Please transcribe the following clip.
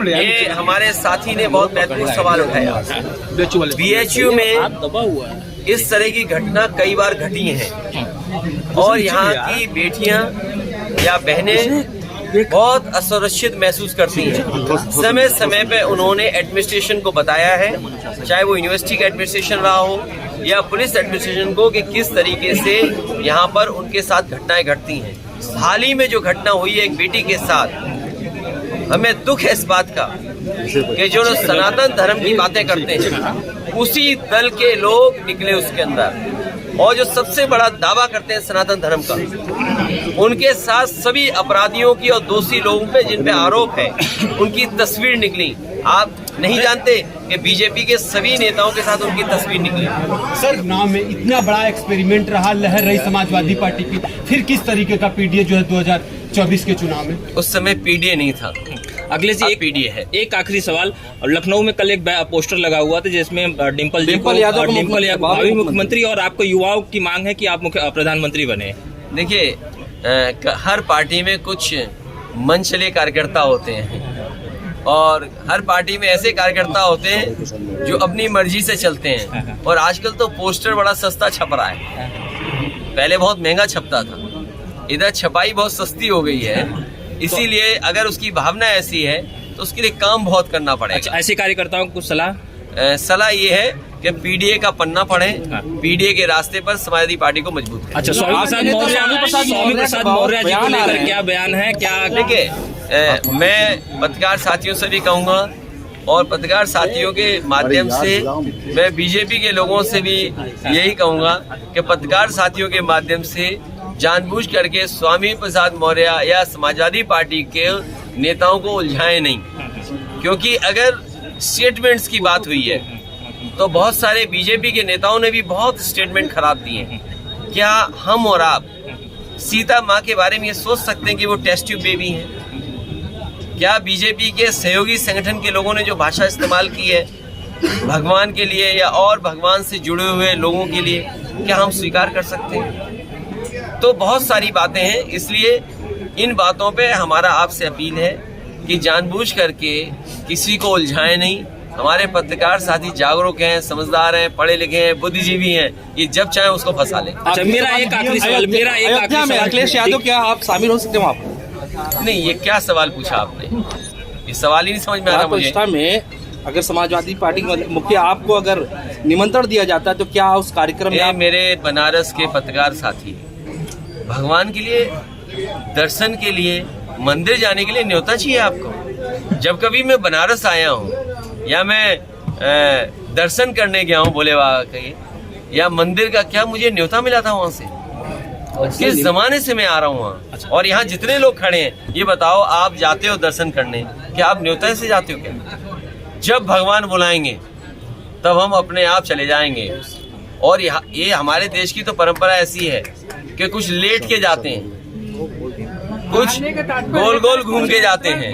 ये हमारे साथी ने बहुत महत्वपूर्ण सवाल उठाया। BHU में इस तरह की घटना कई बार घटी है और यहाँ की बेटियां या बहनें बहुत असुरक्षित महसूस करती हैं। समय समय पे उन्होंने एडमिनिस्ट्रेशन को बताया है, चाहे वो यूनिवर्सिटी का एडमिनिस्ट्रेशन रहा हो या पुलिस एडमिनिस्ट्रेशन को, कि किस तरीके से यहाँ पर उनके साथ घटनाएं घटती हैं। हाल ही में जो घटना हुई है एक बेटी के साथ, हमें दुख है इस बात का कि जो सनातन धर्म की बातें करते हैं उसी दल के लोग निकले उसके अंदर, और जो सबसे बड़ा दावा करते हैं सनातन धर्म का, उनके साथ सभी अपराधियों की और दोषी लोगों पे जिन पे आरोप है उनकी तस्वीर निकली। आप नहीं जानते कि बीजेपी के सभी नेताओं के साथ उनकी तस्वीर निकली। सर, चुनाव में इतना बड़ा एक्सपेरिमेंट रहा, लहर रही समाजवादी पार्टी की, फिर किस तरीके का पीडीए जो है 2024 के चुनाव में? उस समय पीडीए नहीं था, अगले से पीडीए है। एक आखिरी सवाल, लखनऊ में कल एक पोस्टर लगा हुआ था जिसमें डिम्पल यादव भावी मुख्यमंत्री, और आपको युवाओं की मांग है कि आप प्रधानमंत्री बने। देखिए, हर पार्टी में कुछ मनचले कार्यकर्ता होते हैं और हर पार्टी में ऐसे कार्यकर्ता होते हैं जो अपनी मर्जी से चलते हैं, और आजकल तो पोस्टर बड़ा सस्ता छप रहा है। पहले बहुत महंगा छपता था, इधर छपाई बहुत सस्ती हो गई है, इसीलिए अगर उसकी भावना ऐसी है तो उसके लिए काम बहुत करना पड़ेगा। अच्छा, ऐसे कार्यकर्ताओं को सलाह ये है कि पीडीए का पन्ना पढ़ें, पीडीए के रास्ते पर समाजवादी पार्टी को मजबूत करें। अच्छा, स्वामी प्रसाद मौर्य जी को लेकर क्या बयान है? क्या देखिए, मैं पत्रकार साथियों से भी कहूँगा और पत्रकार साथियों के माध्यम से मैं बीजेपी के लोगों से भी यही कहूँगा कि पत्रकार साथियों के माध्यम से जानबूझ करके स्वामी प्रसाद मौर्य या समाजवादी पार्टी के नेताओं को उलझाएं नहीं, क्योंकि अगर स्टेटमेंट्स की बात हुई है तो बहुत सारे बीजेपी के नेताओं ने भी बहुत स्टेटमेंट खराब दिए हैं। क्या हम और आप सीता माँ के बारे में ये सोच सकते हैं कि वो टेस्ट ट्यूब बेबी हैं? क्या बीजेपी के सहयोगी संगठन के लोगों ने जो भाषा इस्तेमाल की है भगवान के लिए या और भगवान से जुड़े हुए लोगों के लिए, क्या हम स्वीकार कर सकते हैं? तो बहुत सारी बातें हैं, इसलिए इन बातों पे हमारा आपसे अपील है कि जानबूझ करके किसी को उलझाएं नहीं। हमारे पत्रकार साथी जागरूक हैं, समझदार हैं, पढ़े लिखे हैं, बुद्धिजीवी हैं, ये जब चाहे उसको फंसा लें। अच्छा, मेरा एक आखिरी सवाल, अखिलेश यादव क्या आप शामिल हो सकते हैं वहाँ पर? नहीं, ये क्या सवाल पूछा आपने? ये सवाल ही नहीं समझ में आ रहा मुझे। में अगर समाजवादी पार्टी मुखिया आपको अगर निमंत्रण दिया जाता है तो क्या उस कार्यक्रम में? मेरे बनारस के पत्रकार साथी भगवान के लिए, दर्शन के लिए, मंदिर जाने के लिए न्योता चाहिए आपको? जब कभी मैं बनारस आया हूँ या मैं दर्शन करने गया हूँ भोले बाबा के या मंदिर का, क्या मुझे न्योता मिला था वहाँ से? किस जमाने से मैं आ रहा हूँ वहाँ? और यहाँ जितने लोग खड़े हैं ये बताओ, आप जाते हो दर्शन करने, क्या आप न्योता से जाते हो क्या? जब भगवान बुलाएंगे तब हम अपने आप चले जाएंगे। और ये हमारे देश की तो परंपरा ऐसी है कि कुछ लेट के जाते हैं, कुछ गोल गोल घूम के जाते हैं।